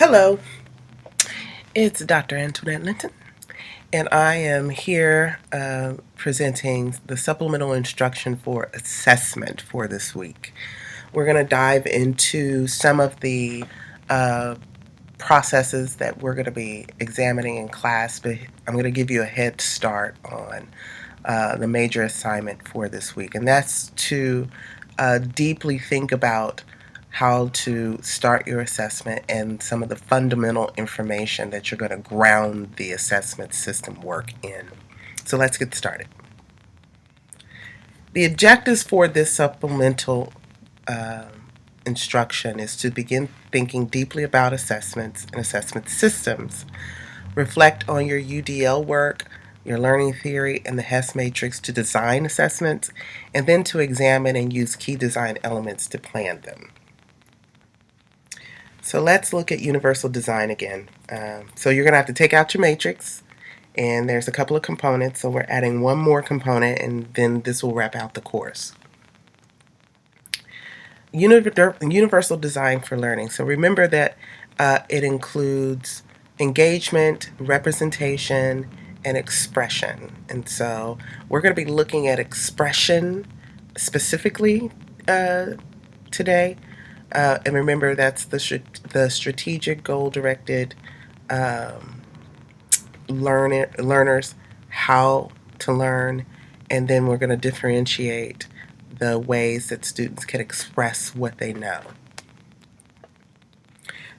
Hello, it's Dr. Antoinette Linton, and I am here presenting the supplemental instruction for assessment for this week. We're going to dive into some of the uh, processes that we're going to be examining in class, but I'm going to give you a head start on the major assignment for this week, and that's to deeply think about how to start your assessment and some of the fundamental information that you're going to ground the assessment system work in. So let's get started. The objectives for this supplemental uh, instruction is to begin thinking deeply about assessments and assessment systems. Reflect on your UDL work, your learning theory, and the Hess matrix to design assessments, and then to examine and use key design elements to plan them. So let's look at universal design again. So you're going to have to take out your matrix, and there's a couple of components, so we're adding one more component, and then this will wrap out the course. Universal design for learning. So remember that it includes engagement, representation, and expression. And so we're going to be looking at expression specifically today. And remember, that's the strategic, goal-directed learners, how to learn, and then we're going to differentiate the ways that students can express what they know.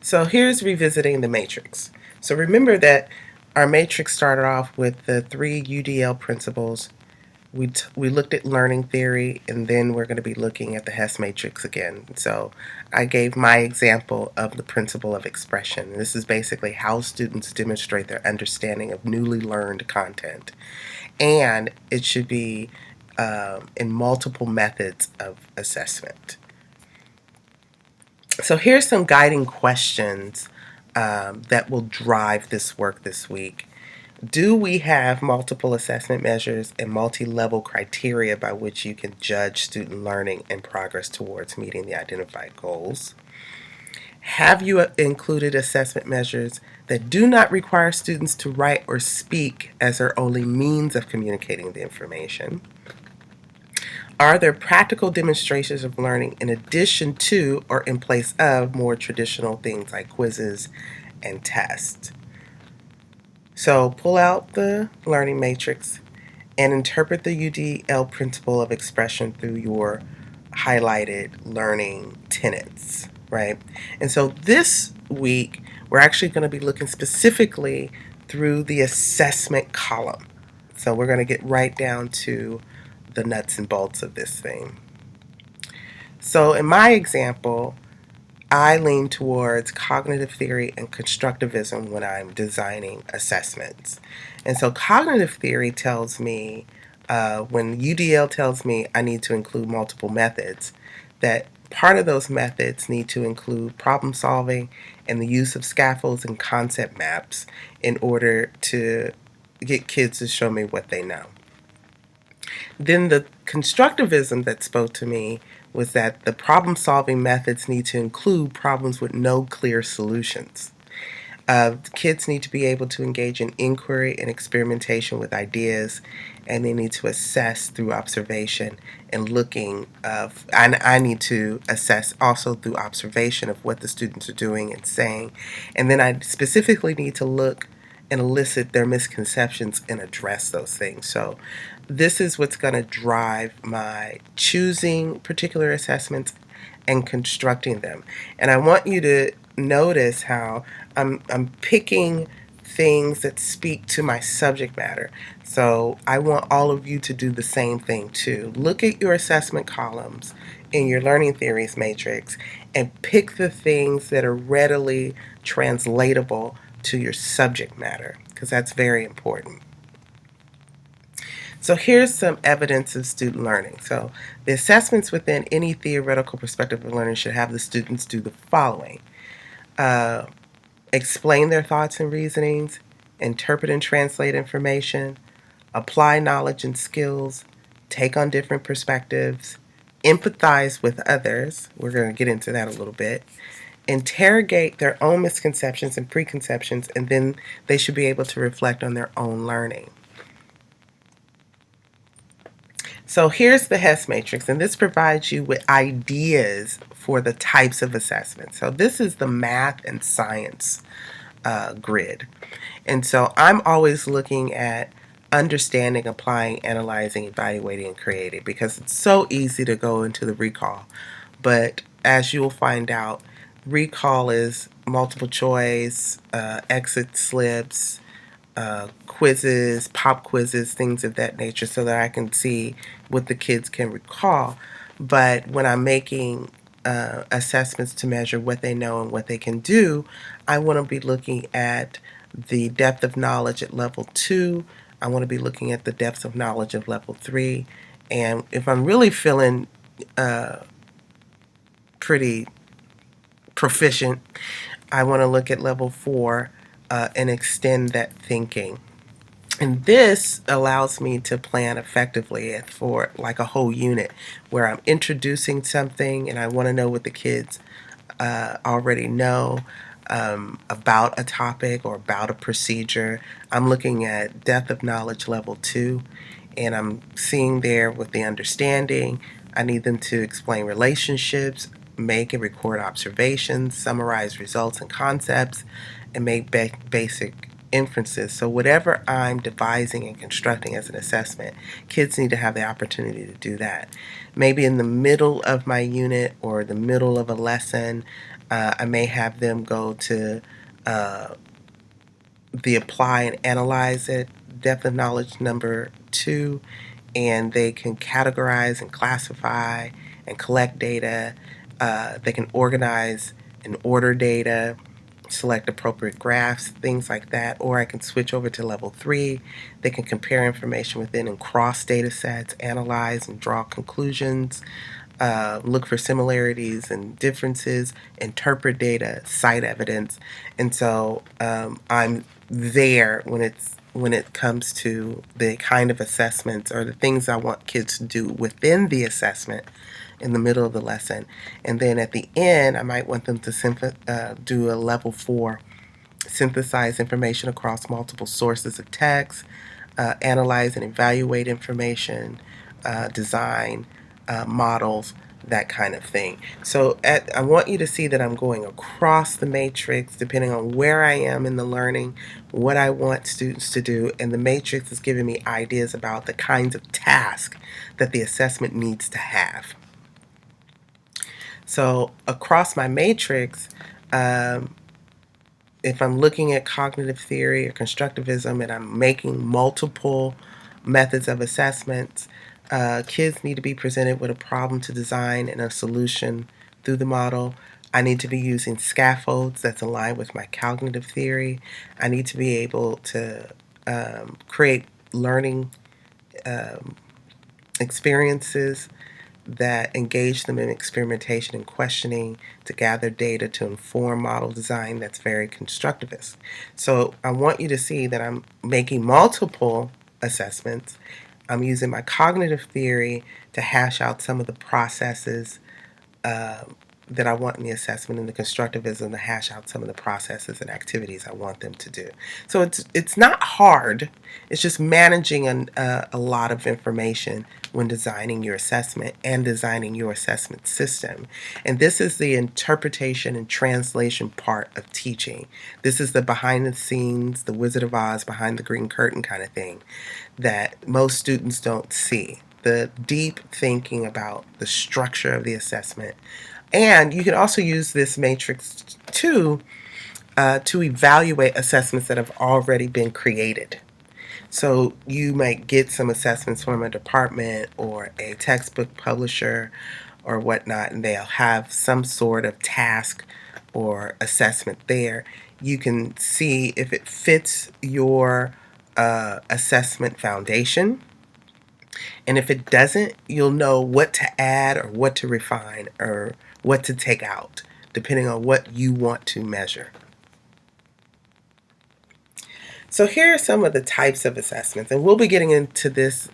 So here's revisiting the matrix. So remember that our matrix started off with the 3 UDL principles. We looked at learning theory, and then we're going to be looking at the Hess matrix again. So I gave my example of the principle of expression. This is basically how students demonstrate their understanding of newly learned content. And it should be in multiple methods of assessment. So here's some guiding questions that will drive this work this week. Do we have multiple assessment measures and multi-level criteria by which you can judge student learning and progress towards meeting the identified goals? Have you included assessment measures that do not require students to write or speak as their only means of communicating the information? Are there practical demonstrations of learning in addition to or in place of more traditional things like quizzes and tests? So pull out the learning matrix and interpret the UDL principle of expression through your highlighted learning tenets, right? And so this week, we're actually going to be looking specifically through the assessment column. So we're going to get right down to the nuts and bolts of this thing. So in my example, I lean towards cognitive theory and constructivism when I'm designing assessments. And so cognitive theory tells me, when UDL tells me I need to include multiple methods, that part of those methods need to include problem solving and the use of scaffolds and concept maps in order to get kids to show me what they know. Then the constructivism that spoke to me was that the problem-solving methods need to include problems with no clear solutions. Kids need to be able to engage in inquiry and experimentation with ideas, and they need to assess through observation and looking of, I need to assess also through observation of what the students are doing and saying. And then I specifically need to look and elicit their misconceptions and address those things. So this is what's going to drive my choosing particular assessments and constructing them. And I want you to notice how I'm picking things that speak to my subject matter. So I want all of you to do the same thing too. Look at your assessment columns in your learning theories matrix and pick the things that are readily translatable to your subject matter, because that's very important. So here's some evidence of student learning. So the assessments within any theoretical perspective of learning should have the students do the following. Explain their thoughts and reasonings, interpret and translate information, apply knowledge and skills, take on different perspectives, empathize with others. We're going to get into that a little bit. interrogate their own misconceptions and preconceptions, and then they should be able to reflect on their own learning. So here's the HES matrix, and this provides you with ideas for the types of assessments. So this is the math and science grid. And so I'm always looking at understanding, applying, analyzing, evaluating, and creating, because it's so easy to go into the recall. But as you'll find out, recall is multiple choice, exit slips, quizzes, pop quizzes, things of that nature, so that I can see what the kids can recall. But when I'm making assessments to measure what they know and what they can do, I want to be looking at the depth of knowledge at level 2. I want to be looking at the depth of knowledge of level 3. And if I'm really feeling pretty proficient, I want to look at level 4 and extend that thinking. And this allows me to plan effectively for like a whole unit where I'm introducing something and I want to know what the kids already know about a topic or about a procedure. I'm looking at depth of knowledge level 2, and I'm seeing there with the understanding. I need them to explain relationships, make and record observations, summarize results and concepts, and make basic inferences. So whatever I'm devising and constructing as an assessment, kids need to have the opportunity to do that. Maybe in the middle of my unit or the middle of a lesson, I may have them go to the apply and analyze it, depth of knowledge number 2, and they can categorize and classify and collect data. They can organize and order data, select appropriate graphs, things like that. Or I can switch over to level 3. They can compare information within and cross data sets, analyze and draw conclusions, look for similarities and differences, interpret data, cite evidence. And so I'm there when it comes to the kind of assessments or the things I want kids to do within the assessment in the middle of the lesson. And then at the end, I might want them to do a level 4, synthesize information across multiple sources of text, analyze and evaluate information, design models, that kind of thing. So I want you to see that I'm going across the matrix depending on where I am in the learning, what I want students to do, and the matrix is giving me ideas about the kinds of tasks that the assessment needs to have. So across my matrix, if I'm looking at cognitive theory or constructivism and I'm making multiple methods of assessments, kids need to be presented with a problem to design and a solution through the model. I need to be using scaffolds that's aligned with my cognitive theory. I need to be able to create learning experiences that engage them in experimentation and questioning to gather data to inform model design that's very constructivist. So I want you to see that I'm making multiple assessments. I'm using my cognitive theory to hash out some of the processes that I want in the assessment, and the constructivism to hash out some of the processes and activities I want them to do. So it's not hard. It's just managing a lot of information when designing your assessment and designing your assessment system. And this is the interpretation and translation part of teaching. This is the behind the scenes, the Wizard of Oz behind the green curtain kind of thing that most students don't see. The deep thinking about the structure of the assessment. And you can also use this matrix to evaluate assessments that have already been created. So you might get some assessments from a department or a textbook publisher or whatnot, and they'll have some sort of task or assessment there. You can see if it fits your assessment foundation. And if it doesn't, you'll know what to add or what to refine or what to take out, depending on what you want to measure. So here are some of the types of assessments, and we'll be getting into this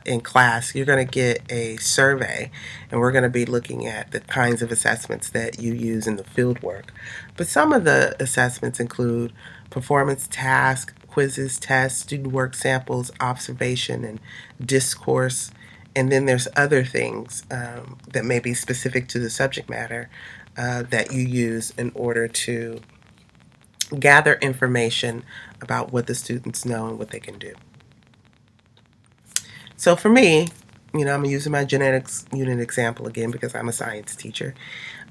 in class. You're going to get a survey, and we're going to be looking at the kinds of assessments that you use in the field work. But some of the assessments include performance tasks, quizzes, tests, student work samples, observation, and discourse. And then there's other things that may be specific to the subject matter that you use in order to gather information about what the students know and what they can do. So for me, I'm using my genetics unit example again because I'm a science teacher.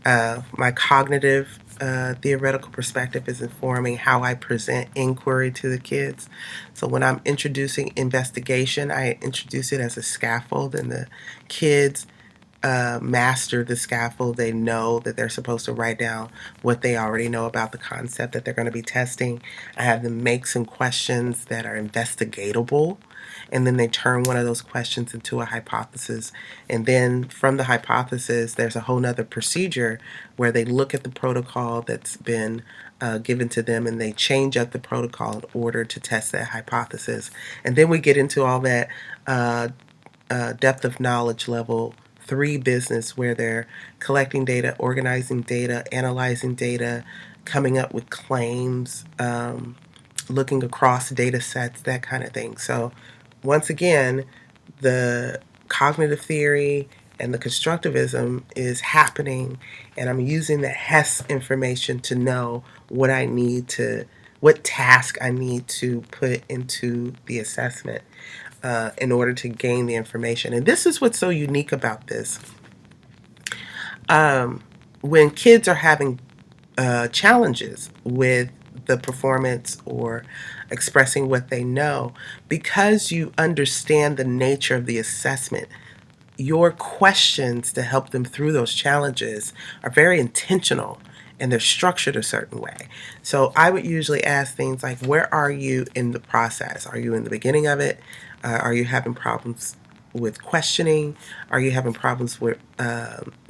My cognitive theoretical perspective is informing how I present inquiry to the kids. So when I'm introducing investigation, I introduce it as a scaffold, and the kids master the scaffold. They know that they're supposed to write down what they already know about the concept that they're going to be testing. I have them make some questions that are investigatable, and then they turn one of those questions into a hypothesis. And then from the hypothesis, there's a whole nother procedure where they look at the protocol that's been given to them, and they change up the protocol in order to test that hypothesis. And then we get into all that depth of knowledge level 3 business, where they're collecting data, organizing data, analyzing data, coming up with claims, looking across data sets, that kind of thing. So once again, the cognitive theory and the constructivism is happening, and I'm using the Hess information to know what task I need to put into the assessment in order to gain the information. And this is what's so unique about this. When kids are having challenges with the performance or expressing what they know, because you understand the nature of the assessment, your questions to help them through those challenges are very intentional, and they're structured a certain way. So I would usually ask things like, where are you in the process? Are you in the beginning of it? Are you having problems with questioning? Are you having problems with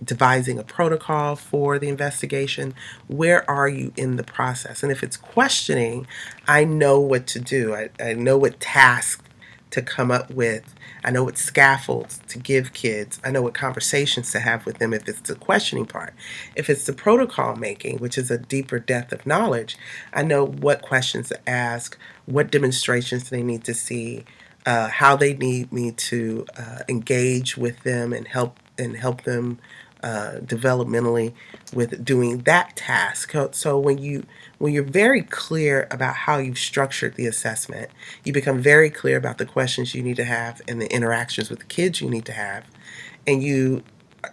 devising a protocol for the investigation? Where are you in the process? And if it's questioning, I know what to do. I know what task to come up with. I know what scaffolds to give kids. I know what conversations to have with them if it's the questioning part. If it's the protocol making, which is a deeper depth of knowledge, I know what questions to ask, what demonstrations they need to see, how they need me to engage with them and help them developmentally with doing that task. So when you're very clear about how you've structured the assessment, you become very clear about the questions you need to have and the interactions with the kids you need to have, and you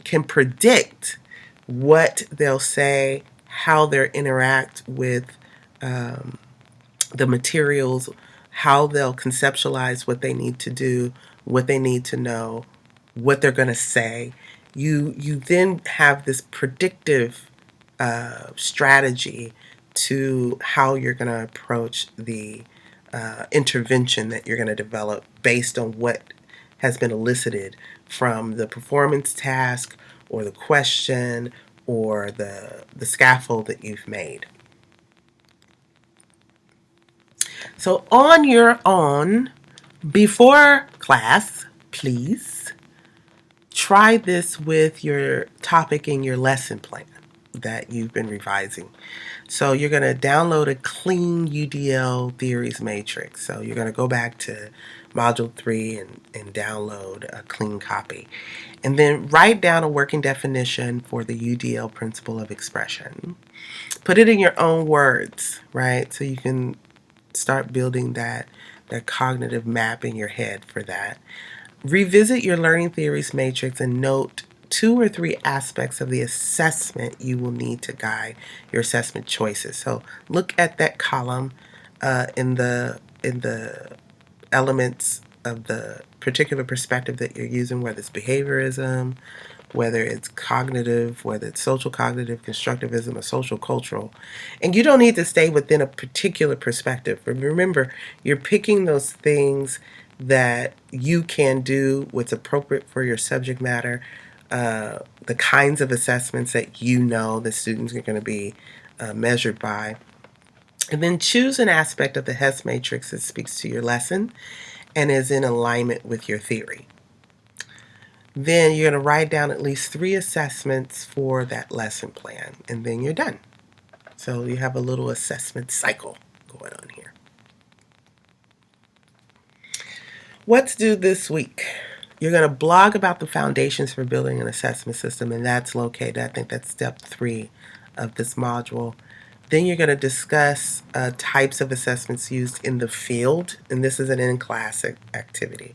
can predict what they'll say, how they'll interact with the materials, how they'll conceptualize what they need to do, what they need to know, what they're going to say. You then have this predictive strategy to how you're going to approach the intervention that you're going to develop based on what has been elicited from the performance task or the question or the scaffold that you've made. So on your own, before class, please try this with your topic in your lesson plan that you've been revising. So you're going to download a clean UDL theories matrix. So you're going to go back to module 3 and download a clean copy. And then write down a working definition for the UDL principle of expression. Put it in your own words, right? So you can start building that cognitive map in your head for that. Revisit your learning theories matrix and note 2 or 3 aspects of the assessment you will need to guide your assessment choices. So look at that column in the elements of the particular perspective that you're using, whether it's behaviorism, whether it's cognitive, whether it's social cognitive, constructivism, or social cultural. And you don't need to stay within a particular perspective. Remember, you're picking those things that you can do, what's appropriate for your subject matter, the kinds of assessments that you know the students are going to be measured by. And then choose an aspect of the Hess matrix that speaks to your lesson and is in alignment with your theory. Then you're going to write down at least 3 assessments for that lesson plan, and then you're done. So you have a little assessment cycle going on here. What's due this week? You're going to blog about the foundations for building an assessment system, and that's located, I think that's step 3 of this module. Then you're going to discuss types of assessments used in the field, and this is an in-class activity.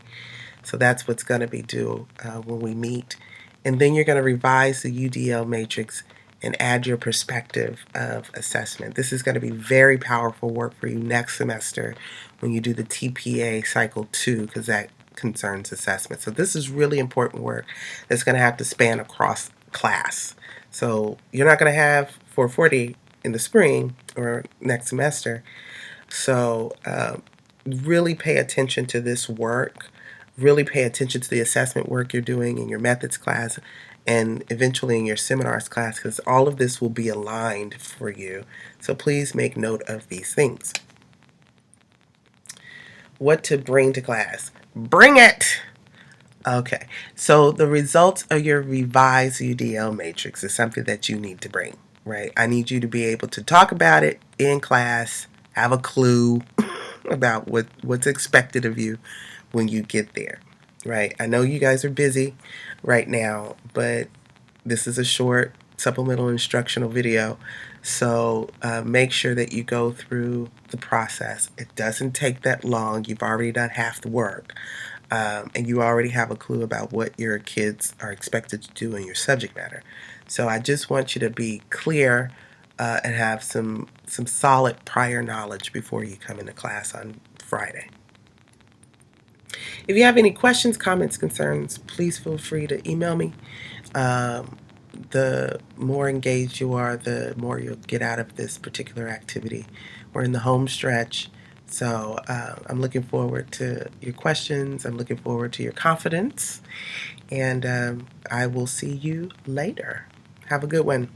So that's what's going to be due when we meet. And then you're going to revise the UDL matrix and add your perspective of assessment. This is going to be very powerful work for you next semester when you do the TPA cycle 2, because that concerns assessment. So this is really important work that's going to have to span across class. So you're not going to have 440 in the spring or next semester. So really pay attention to this work. Really pay attention to the assessment work you're doing in your methods class and eventually in your seminars class, because all of this will be aligned for you. So please make note of these things. What to bring to class? Bring it! Okay, so the results of your revised UDL matrix is something that you need to bring, right? I need you to be able to talk about it in class, have a clue about what's expected of you when you get there, right? I know you guys are busy right now, but this is a short supplemental instructional video, so make sure that you go through the process. It doesn't take that long. You've already done half the work, and you already have a clue about what your kids are expected to do in your subject matter. So I just want you to be clear and have some solid prior knowledge before you come into class on Friday. If you have any questions, comments, concerns, please feel free to email me. The more engaged you are, the more you'll get out of this particular activity. We're in the home stretch, so I'm looking forward to your questions. I'm looking forward to your confidence, and I will see you later. Have a good one.